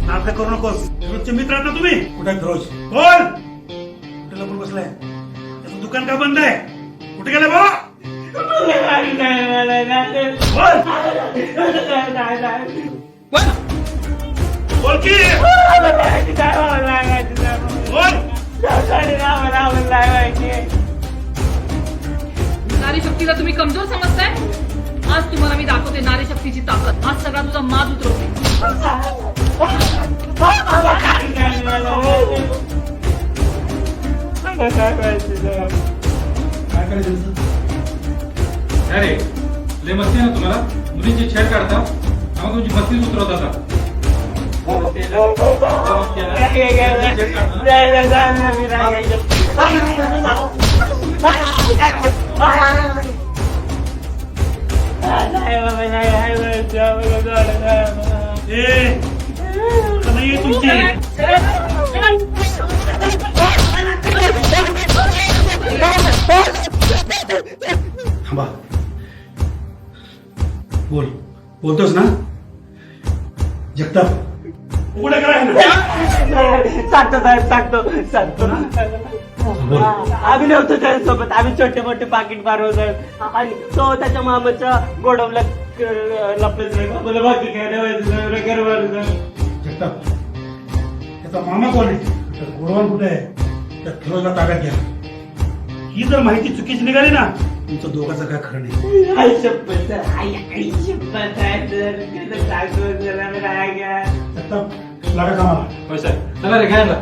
नाटक करू नकोस. फिरोजचे मित्र आहात ना तुम्ही? कुठे आहे फिरोज? बोल. कुठे लपून बसलाय? त्याचं दुकान का बंद आहे? कुठे गेलं बाबा? बोल की. नारी शक्तीला तुम्ही कमजोर समजताय. आज तुम्हाला मी दाखवते नारी शक्तीची ताकद. आज सगळा तुझा माज उतरवते. अरे लय मस्ती ना तुम्हाला. मुलींची छेड काढता आम्हाला तुमची मस्तीच उतरवत आता. नाही तुमची थांबा. बोलतोस ना जगताप? उघडं करा ना. सांगतो साहेब, सांगतो ना. आम्ही नव्हतो त्याच्यासोबत. आम्ही छोटे मोठे पाकिट मारवत आणि तो त्याच्या मामाच्या गोडवला लपलं. बाकी काय नाही. जगताप त्याचा मामा कोण आहे? गोडवान कुठे आहे? त्या फिरोजला ताब्यात घ्या. ही जर माहिती चुकीची निघाली ना तुमचं दोघांचं काय खरं नाही. आई शपथ सर, आई शपथ आहे सर. सांगतो सर, आम्ही राहा घ्या. जगताप लागा कामाला. होय साहेब. चला रे घ्यायला.